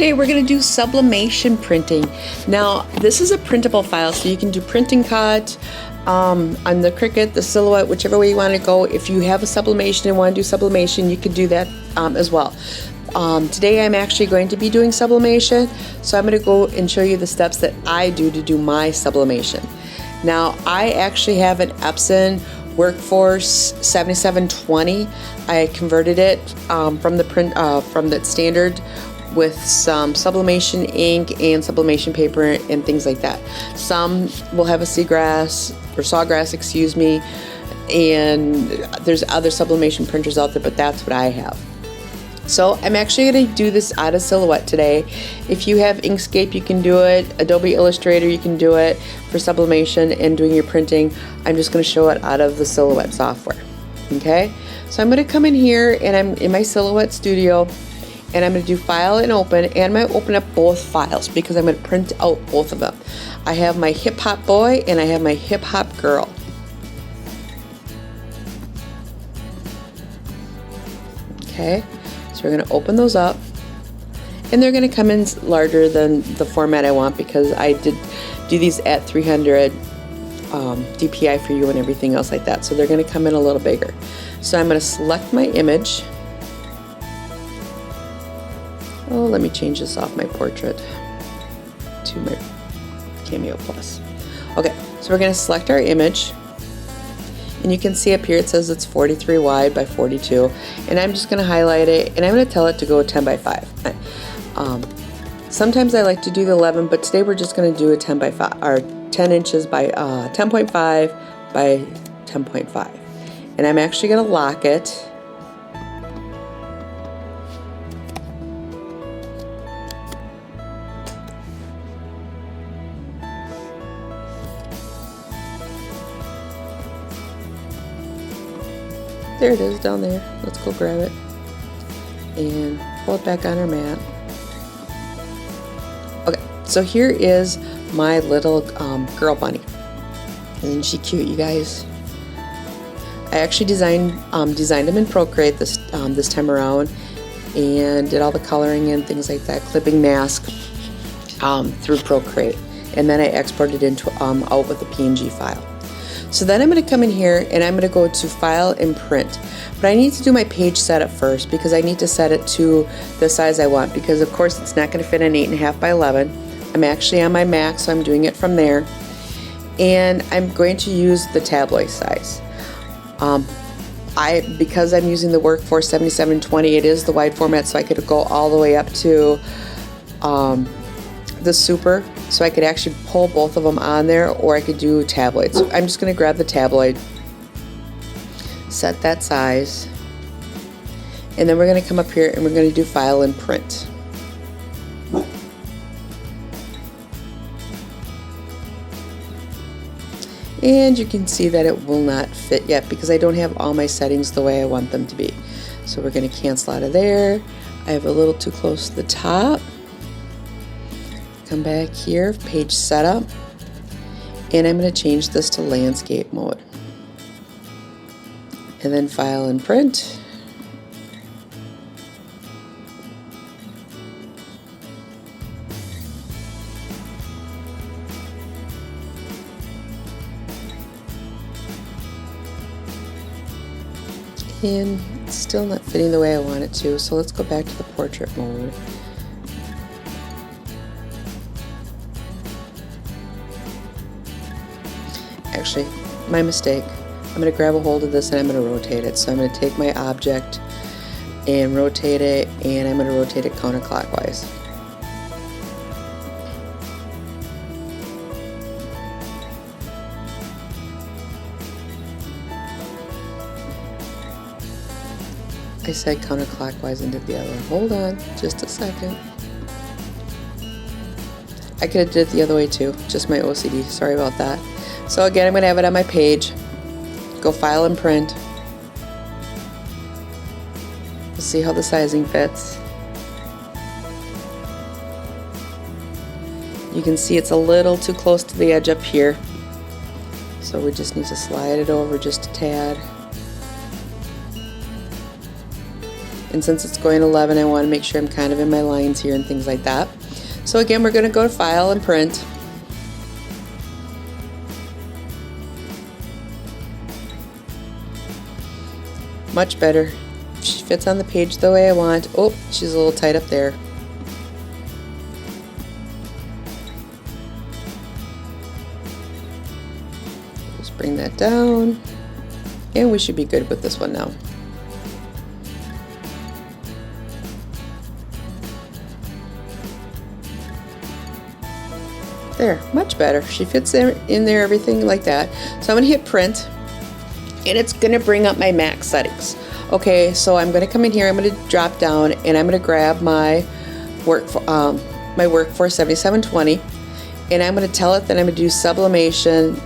Today we're going to do sublimation printing. Now this is a printable file, so you can do print and cut on the Cricut, the Silhouette, whichever way you want to go. If you have a sublimation and want to do sublimation, you could do that as well. Today I'm actually going to be doing sublimation, so I'm going to go and show you the steps that I do to do my sublimation. Now I actually have an Epson Workforce 7720. I converted it from the standard with some sublimation ink and sublimation paper and things like that. Some will have a sawgrass, excuse me, and there's other sublimation printers out there, but that's what I have. So I'm actually going to do this out of Silhouette today. If you have Inkscape, you can do it. Adobe Illustrator, you can do it for sublimation and doing your printing. I'm just going to show it out of the Silhouette software. Okay, so I'm going to come in here and I'm in my Silhouette studio, and I'm going to do file and open, and I'm going to open up both files because I'm going to print out both of them. I have my Hip Hop Boy and I have my Hip Hop Girl. Okay, so we're going to open those up, and they're going to come in larger than the format I want because I did do these at 300 DPI for you and everything else like that, so they're going to come in a little bigger. So I'm going to select my image. Oh, let me change this off my portrait to my Cameo Plus. Okay, so we're going to select our image, and you can see up here it says it's 43 wide by 42, and I'm just going to highlight it, and I'm going to tell it to go 10 by 5. Sometimes I like to do the 11, but today we're just going to do a 10 by 5 or 10 inches by 10.5 by 10.5, and I'm actually going to lock it. There it is down there. Let's go grab it and pull it back on our mat. Okay, so here is my little girl bunny. Isn't she cute, you guys? I actually designed them in Procreate this time around, and did all the coloring and things like that, clipping mask through Procreate, and then I exported into out with a PNG file. So then I'm going to come in here and I'm going to go to File and Print. But I need to do my page setup first because I need to set it to the size I want, because of course it's not going to fit an 8.5 by 11. I'm actually on my Mac, so I'm doing it from there. And I'm going to use the tabloid size. Because I'm using the Workforce 7720, it is the wide format, so I could go all the way up to the Super, so I could actually pull both of them on there, or I could do tabloid. So I'm just going to grab the tabloid, set that size, and then we're going to come up here and we're going to do File and Print. And you can see that it will not fit yet because I don't have all my settings the way I want them to be. So we're going to cancel out of there. I have a little too close to the top. Come back here, page setup, and I'm going to change this to landscape mode. And then File and Print. And it's still not fitting the way I want it to, so let's go back to the portrait mode. Actually, my mistake. I'm going to grab a hold of this and I'm going to rotate it. So I'm going to take my object and rotate it, and I'm going to rotate it counterclockwise. I said counterclockwise and did the other one. Hold on, just a second. I could have did it the other way too, just my OCD, sorry about that. So again, I'm going to have it on my page, go File and Print. We'll see how the sizing fits. You can see it's a little too close to the edge up here, so we just need to slide it over just a tad. And since it's going 11, I want to make sure I'm kind of in my lines here and things like that. So again, we're going to go to File and Print. Much better. She fits on the page the way I want. Oh, she's a little tight up there. Just bring that down. And we should be good with this one now. There, much better. She fits in there, everything like that. So I'm going to hit print, and it's going to bring up my max settings. Okay, so I'm going to come in here, I'm going to drop down, and I'm going to grab my Workforce 7720, and I'm going to tell it that I'm going to do sublimation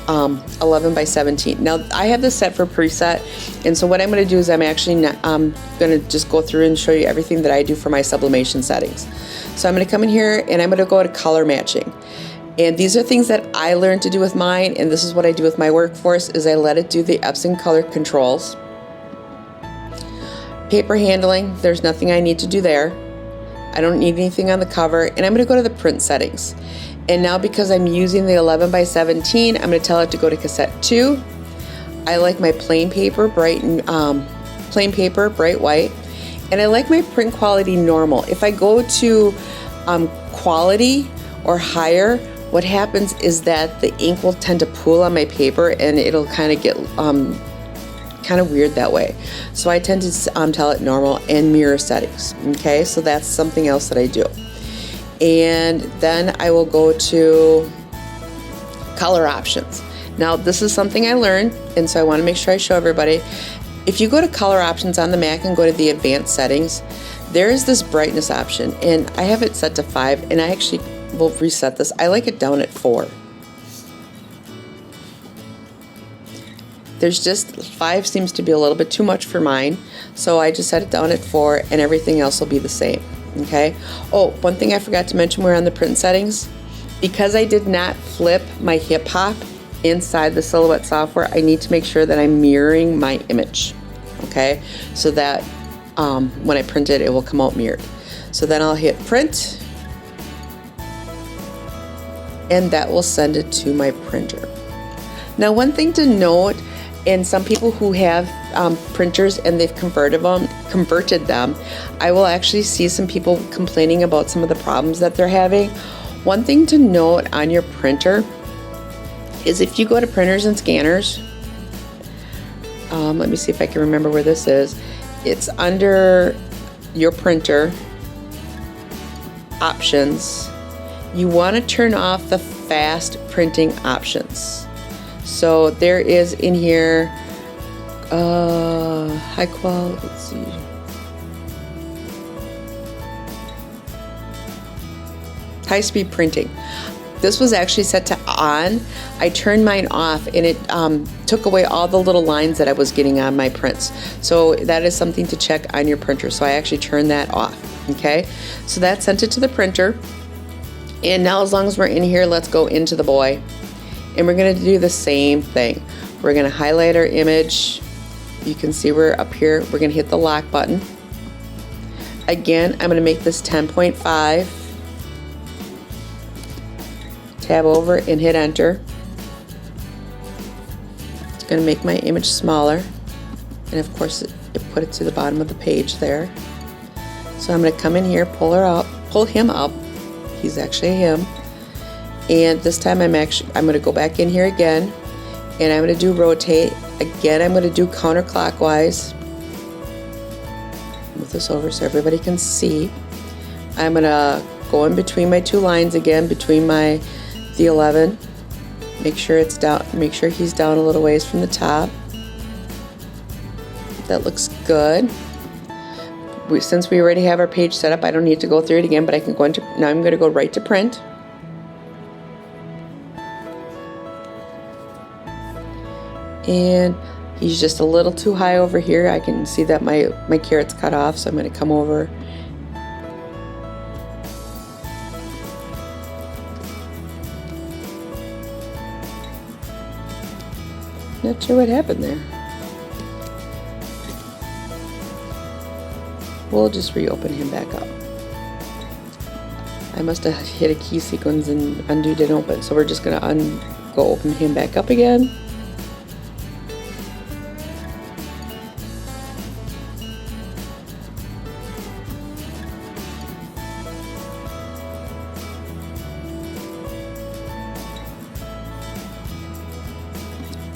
11 by 17. Now I have this set for preset, and so what I'm going to do is I'm actually going to just go through and show you everything that I do for my sublimation settings. So I'm going to come in here and I'm going to go to color matching, and these are things that I learned to do with mine, and this is what I do with my Workforce is I let it do the Epson color controls. Paper handling, there's nothing I need to do there. I don't need anything on the cover, and I'm going to go to the print settings. And now because I'm using the 11 by 17, I'm going to tell it to go to cassette 2. I like my plain paper bright white, and I like my print quality normal. If I go to quality or higher, what happens is that the ink will tend to pool on my paper, and it'll kind of get kind of weird that way. So I tend to tell it normal and mirror settings. Okay, so that's something else that I do. And then I will go to color options. Now this is something I learned, and so I want to make sure I show everybody. If you go to color options on the Mac and go to the advanced settings, there is this brightness option, and I have it set to 5, and I actually will reset this. I like it down at 4. There's just 5 seems to be a little bit too much for mine, so I just set it down at 4, and everything else will be the same. Okay. Oh, one thing I forgot to mention, we're on the print settings. Because I did not flip my Hip Hop inside the Silhouette software, I need to make sure that I'm mirroring my image. Okay, so that when I print it, it will come out mirrored. So then I'll hit print, and that will send it to my printer. Now, one thing to note, and some people who have printers and they've converted them, I will actually see some people complaining about some of the problems that they're having. One thing to note on your printer is if you go to printers and scanners, let me see if I can remember where this is. It's under your printer options. You want to turn off the fast printing options. So there is in here high quality, let's see. High speed printing. This was actually set to on. I turned mine off, and it took away all the little lines that I was getting on my prints. So that is something to check on your printer. So I actually turned that off. Okay, so that sent it to the printer. And now, as long as we're in here, let's go into the boy. And we're going to do the same thing. We're going to highlight our image. You can see we're up here. We're going to hit the lock button. Again, I'm going to make this 10.5. Tab over and hit enter. It's going to make my image smaller. And of course, it put it to the bottom of the page there. So I'm going to come in here, pull him up. He's actually a him. And this time I'm going to go back in here again, and I'm going to do rotate. Again, I'm going to do counterclockwise. Move this over so everybody can see. I'm going to go in between my 2 lines again, between the 11. Make sure it's down. Make sure he's down a little ways from the top. That looks good. Since we already have our page set up, I don't need to go through it again, but I can go into. Now I'm going to go right to print. And he's just a little too high over here. I can see that my carrot's cut off, so I'm going to come over. Not sure what happened there. we'll just reopen him back up. I must have hit a key sequence and undo didn't open, so we're just gonna go open him back up again.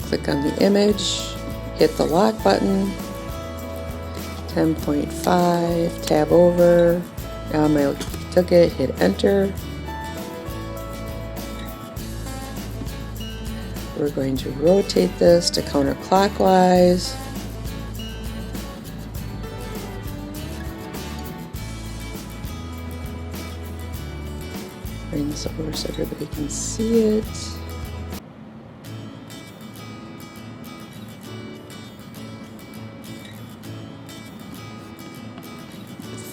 Click on the image, hit the lock button, 10.5, tab over, I took it, hit enter. We're going to rotate this to counterclockwise. Bring this over so everybody can see it.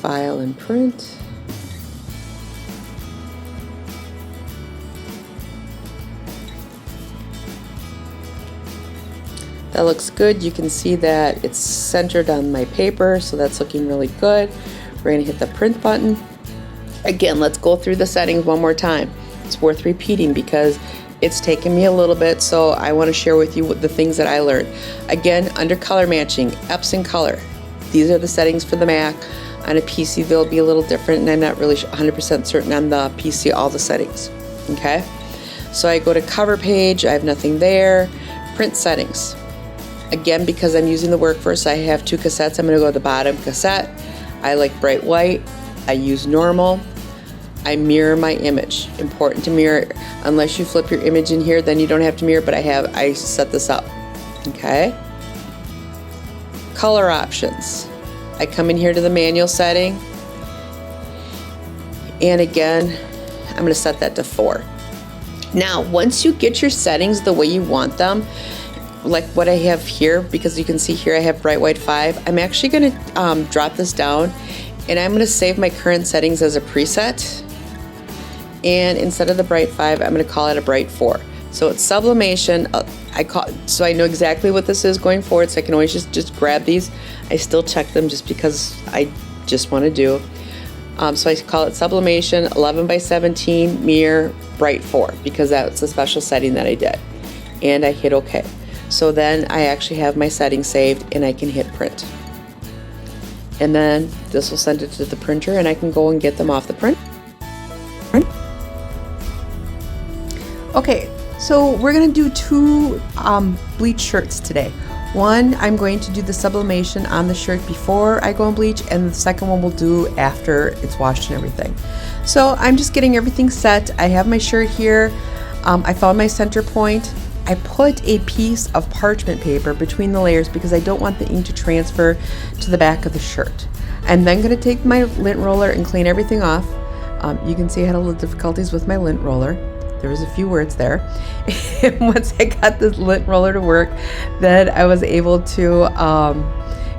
File and print. That looks good. You can see that it's centered on my paper, so that's looking really good. We're going to hit the print button. Again, let's go through the settings one more time. It's worth repeating because it's taken me a little bit, so I want to share with you the things that I learned. Again, under color matching, Epson color. These are the settings for the Mac. On a PC, they'll be a little different, and I'm not really 100% certain on the PC all the settings. Okay, so I go to cover page. I have nothing there. Print settings. Again, because I'm using the Workforce, I have 2 cassettes. I'm going to go to the bottom cassette. I like bright white. I use normal. I mirror my image. Important to mirror. Unless you flip your image in here, then you don't have to mirror, but I set this up. Okay. Color options. I come in here to the manual setting, and again, I'm going to set that to 4. Now, once you get your settings the way you want them, like what I have here, because you can see here I have bright white 5, I'm actually going to drop this down, and I'm going to save my current settings as a preset, and instead of the bright 5, I'm going to call it a bright 4. So it's sublimation. So I know exactly what this is going forward, so I can always just grab these. I still check them just because I just want to do. So I call it sublimation 11:17 mirror bright 4 because that's a special setting that I did. And I hit OK. So then I actually have my settings saved and I can hit print. And then this will send it to the printer and I can go and get them off the print. Okay. So we're going to do 2 bleach shirts today. One, I'm going to do the sublimation on the shirt before I go and bleach, and the second one we'll do after it's washed and everything. So I'm just getting everything set. I have my shirt here. I found my center point. I put a piece of parchment paper between the layers because I don't want the ink to transfer to the back of the shirt. I'm then going to take my lint roller and clean everything off. You can see I had a little difficulties with my lint roller. There was a few words there. And once I got this lint roller to work, then I was able to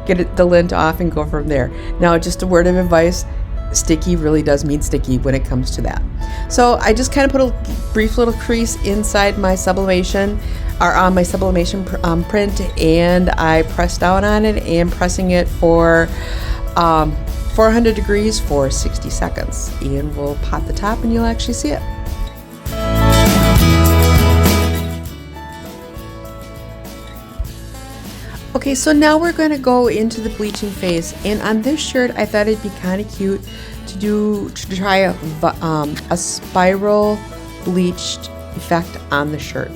get the lint off and go from there. Now, just a word of advice, sticky really does mean sticky when it comes to that. So I just kind of put a brief little crease inside my sublimation, or on my sublimation print, and I pressed down on it and pressing it for 400 degrees for 60 seconds. And we'll pop the top and you'll actually see it. Okay, so now we're going to go into the bleaching phase, and on this shirt I thought it'd be kind of cute to try a spiral bleached effect on the shirt.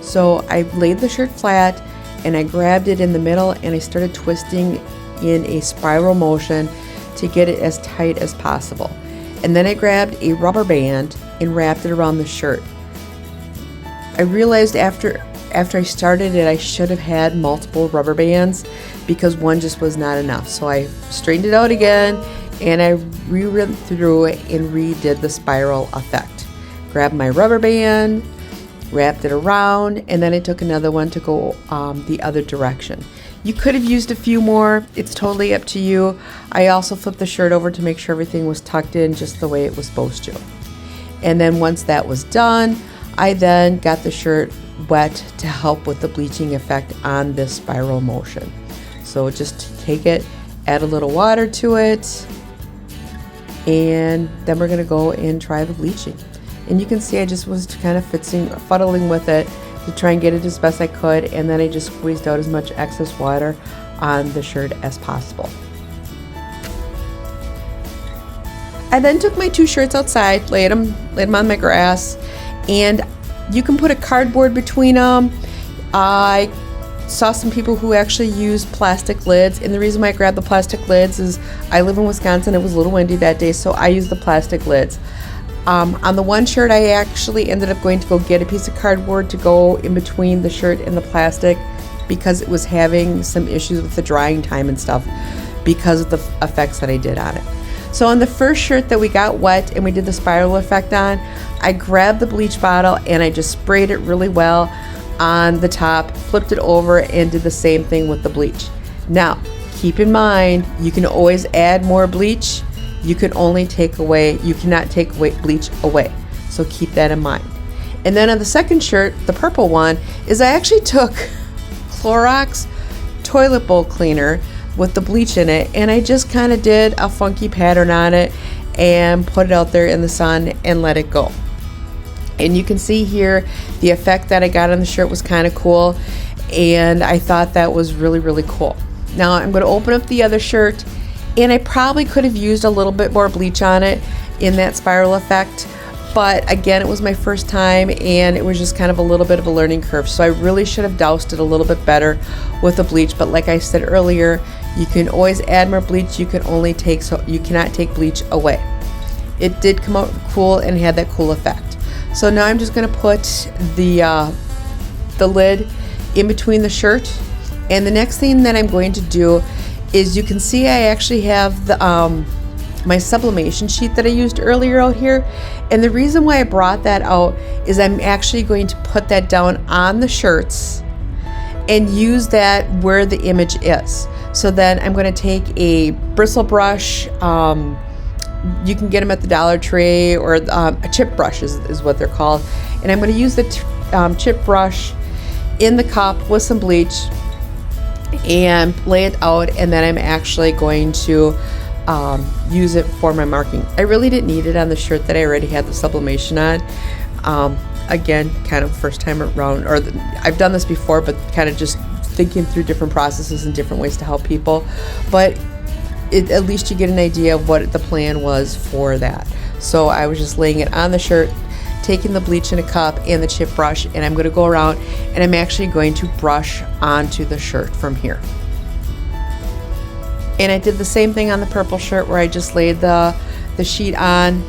So I laid the shirt flat and I grabbed it in the middle and I started twisting in a spiral motion to get it as tight as possible. And then I grabbed a rubber band and wrapped it around the shirt. I realized after I started it, I should have had multiple rubber bands because one just was not enough. So I straightened it out again and I re-went through it and redid the spiral effect. Grabbed my rubber band, wrapped it around, and then I took another one to go the other direction. You could have used a few more. It's totally up to you. I also flipped the shirt over to make sure everything was tucked in just the way it was supposed to. And then once that was done, I then got the shirt wet to help with the bleaching effect on this spiral motion. So just take it add a little water to it, and then we're going to go and try the bleaching. And you can see I just was kind of fuddling with it to try and get it as best I could, and then I just squeezed out as much excess water on the shirt as possible. I then took my 2 shirts outside, laid them on my grass, and you can put a cardboard between them. I saw some people who actually use plastic lids, and the reason why I grabbed the plastic lids is I live in Wisconsin. It was a little windy that day, so I used the plastic lids. On the one shirt, I actually ended up going to go get a piece of cardboard to go in between the shirt and the plastic because it was having some issues with the drying time and stuff because of the effects that I did on it. So on the first shirt that we got wet and we did the spiral effect on, I grabbed the bleach bottle and I just sprayed it really well on the top, flipped it over, and did the same thing with the bleach. Now, keep in mind, you can always add more bleach. You cannot take bleach away. So keep that in mind. And then on the second shirt, the purple one, is I actually took Clorox toilet bowl cleaner with the bleach in it, and I just kind of did a funky pattern on it and put it out there in the sun and let it go. And you can see here the effect that I got on the shirt was kind of cool, and I thought that was really, really cool. Now I'm going to open up the other shirt, and I probably could have used a little bit more bleach on it in that spiral effect, but again, it was my first time and it was just kind of a little bit of a learning curve, so I really should have doused it a little bit better with the bleach. But like I said earlier, you can always add more bleach. You cannot take bleach away. It did come out cool and had that cool effect. So now I'm just going to put the lid in between the shirt, and the next thing that I'm going to do is, you can see I actually have the my sublimation sheet that I used earlier out here, and the reason why I brought that out is I'm actually going to put that down on the shirts and use that where the image is. So then I'm going to take a bristle brush. You can get them at the Dollar Tree, or a chip brush is what they're called, and I'm going to use the chip brush in the cup with some bleach and lay it out, and then I'm actually going to use it for my marking. I really didn't need it on the shirt that I already had the sublimation on. Again, kind of first time around, or I've done this before, but kind of just thinking through different processes and different ways to help people. But at least you get an idea of what the plan was for that. So I was just laying it on the shirt, taking the bleach in a cup and the chip brush, and I'm going to go around and I'm actually going to brush onto the shirt from here. And I did the same thing on the purple shirt where I just laid the sheet on.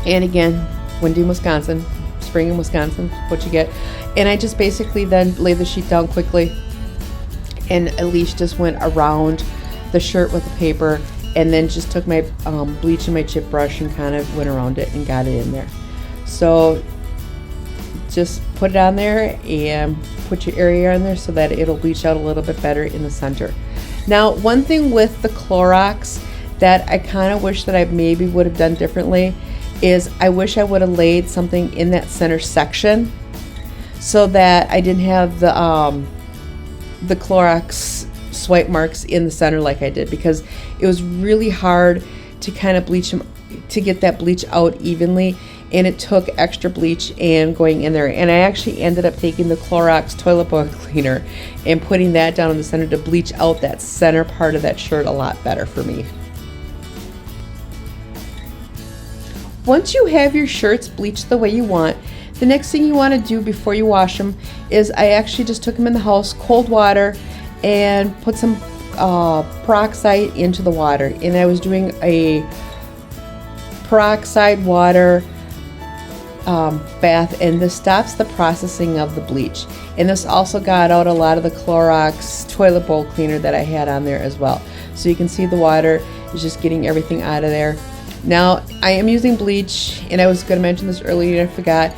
And again, windy in Wisconsin, spring in Wisconsin, what you get. And I just basically then laid the sheet down quickly, and at least just went around the shirt with the paper, and then just took my bleach and my chip brush and kind of went around it and got it in there. So just put it on there and put your area on there so that it'll bleach out a little bit better in the center. Now, one thing with the Clorox that I kind of wish that I maybe would have done differently is I wish I would have laid something in that center section so that I didn't have the Clorox swipe marks in the center like I did, because it was really hard to kind of bleach them, to get that bleach out evenly, and it took extra bleach and going in there. And I actually ended up taking the Clorox toilet bowl cleaner and putting that down in the center to bleach out that center part of that shirt a lot better for me. Once you have your shirts bleached the way you want, the next thing you want to do before you wash them is, I actually just took them in the house, cold water, and put some peroxide into the water. And I was doing a peroxide water bath, and this stops the processing of the bleach. And this also got out a lot of the Clorox toilet bowl cleaner that I had on there as well. So you can see the water is just getting everything out of there. Now I am using bleach, and I was going to mention this earlier and I forgot.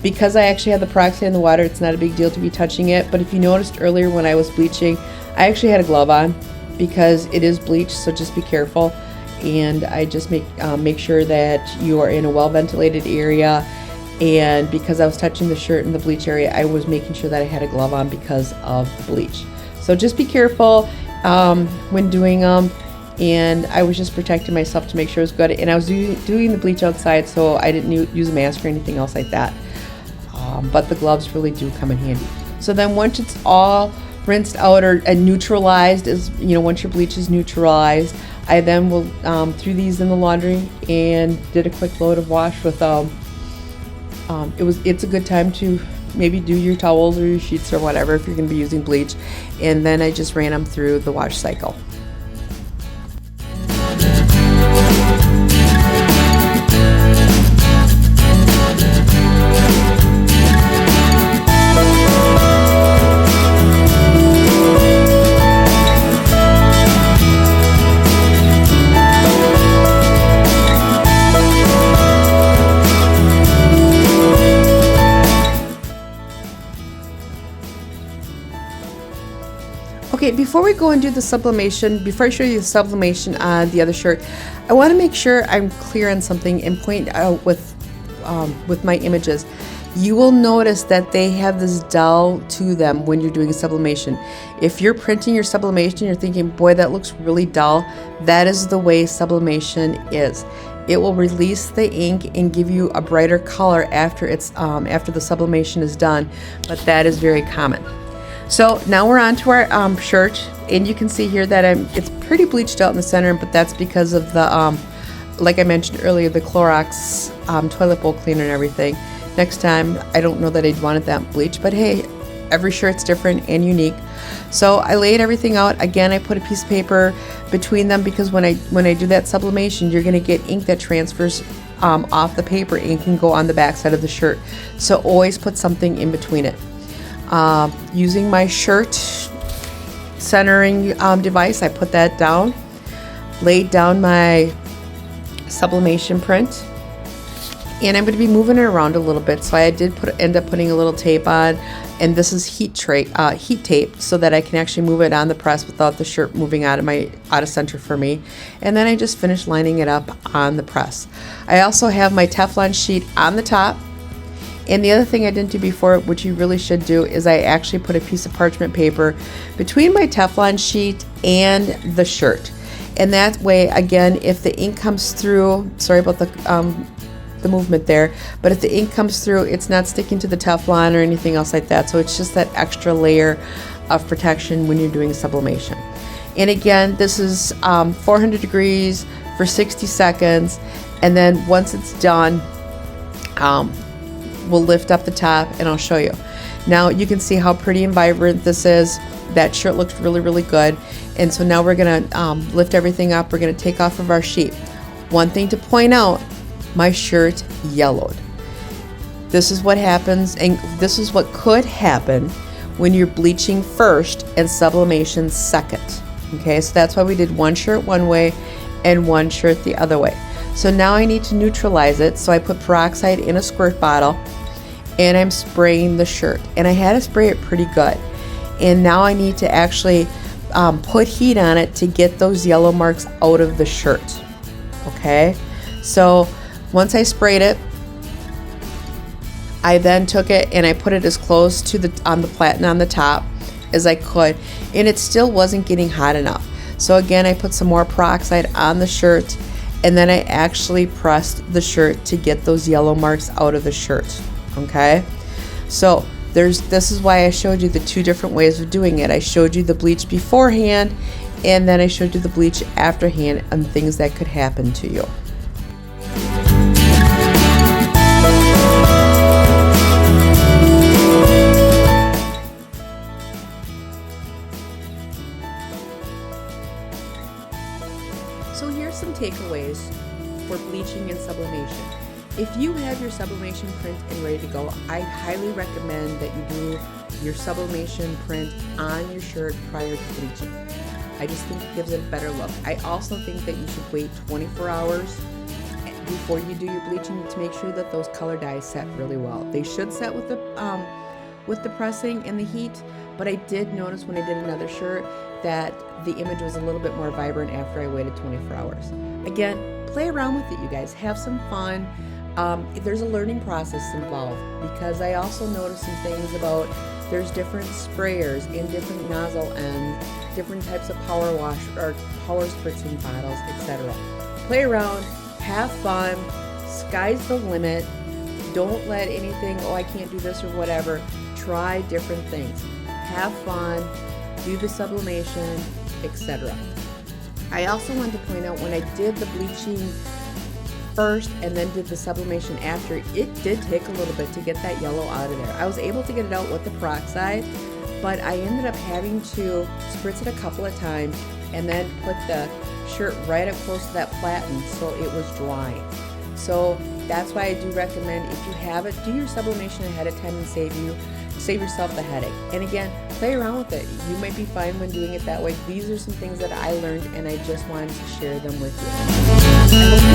Because I actually had the peroxide in the water, it's not a big deal to be touching it. But if you noticed earlier when I was bleaching, I actually had a glove on because it is bleach, so just be careful. And I just make sure that you are in a well ventilated area. And because I was touching the shirt in the bleach area, I was making sure that I had a glove on because of the bleach. So just be careful. when doing them, and I was just protecting myself to make sure it was good. And I was doing the bleach outside, so I didn't use a mask or anything else like that. But the gloves really do come in handy. So then once it's all rinsed out and neutralized, once your bleach is neutralized, I then will threw these in the laundry and did a quick load of wash with it's a good time to maybe do your towels or your sheets or whatever if you're going to be using bleach, and then I just ran them through the wash cycle. Okay, before we go and do the sublimation, before I show you the sublimation on the other shirt, I want to make sure I'm clear on something and point out with my images. You will notice that they have this dull to them when you're doing a sublimation. If you're printing your sublimation, you're thinking, boy, that looks really dull. That is the way sublimation is. It will release the ink and give you a brighter color after the sublimation is done, but that is very common. So now we're on to our shirt, and you can see here that it's pretty bleached out in the center, but that's because of the, like I mentioned earlier, the Clorox toilet bowl cleaner and everything. Next time, I don't know that I'd want it that bleached, but hey, every shirt's different and unique. So I laid everything out. Again, I put a piece of paper between them because when I do that sublimation, you're going to get ink that transfers off the paper and can go on the back side of the shirt. So always put something in between it. Using my shirt centering device, I put that down, laid down my sublimation print, and I'm going to be moving it around a little bit. So I did end up putting a little tape on, and this is heat tape, so that I can actually move it on the press without the shirt moving out of center for me. And then I just finished lining it up on the press. I also have my Teflon sheet on the top. And the other thing I didn't do before, which you really should do, is I actually put a piece of parchment paper between my Teflon sheet and the shirt. And that way, again, if the ink comes through, sorry about the movement there, but if the ink comes through, it's not sticking to the Teflon or anything else like that. So it's just that extra layer of protection when you're doing sublimation. And again, this is 400 degrees for 60 seconds. And then once it's done, we'll lift up the top and I'll show you. Now you can see how pretty and vibrant this is. That shirt looks really, really good. And so now we're gonna lift everything up. We're gonna take off of our sheet. One thing to point out, my shirt yellowed. This is what happens, and this is what could happen when you're bleaching first and sublimation second. Okay, so that's why we did one shirt one way and one shirt the other way. So now I need to neutralize it. So I put peroxide in a squirt bottle and I'm spraying the shirt. And I had to spray it pretty good. And now I need to actually put heat on it to get those yellow marks out of the shirt. Okay, so once I sprayed it, I then took it and I put it as close to the platen on the top as I could, and it still wasn't getting hot enough. So again, I put some more peroxide on the shirt, and then I actually pressed the shirt to get those yellow marks out of the shirt. Okay, so this is why I showed you the two different ways of doing it. I showed you the bleach beforehand, and then I showed you the bleach afterhand and things that could happen to you. So here's some takeaways for bleaching and sublimation. If you have your sublimation print and ready to go, I highly recommend that you do your sublimation print on your shirt prior to bleaching. I just think it gives it a better look. I also think that you should wait 24 hours before you do your bleaching to make sure that those color dyes set really well. They should set with the pressing and the heat, but I did notice when I did another shirt that the image was a little bit more vibrant after I waited 24 hours. Again, play around with it, you guys. Have some fun. There's a learning process involved, because I also noticed some things about There's different sprayers and different nozzle ends, different types of power wash or power spritzing bottles, etc. Play around, have fun, sky's the limit. Don't let anything, oh, I can't do this or whatever. Try different things. Have fun, do the sublimation, etc. I also wanted to point out when I did the bleaching first and then did the sublimation after, it did take a little bit to get that yellow out of there. I was able to get it out with the peroxide, but I ended up having to spritz it a couple of times and then put the shirt right up close to that platen so it was drying. So that's why I do recommend, if you have it, do your sublimation ahead of time and save yourself the headache. And again, play around with it. You might be fine when doing it that way. These are some things that I learned and I just wanted to share them with you. I hope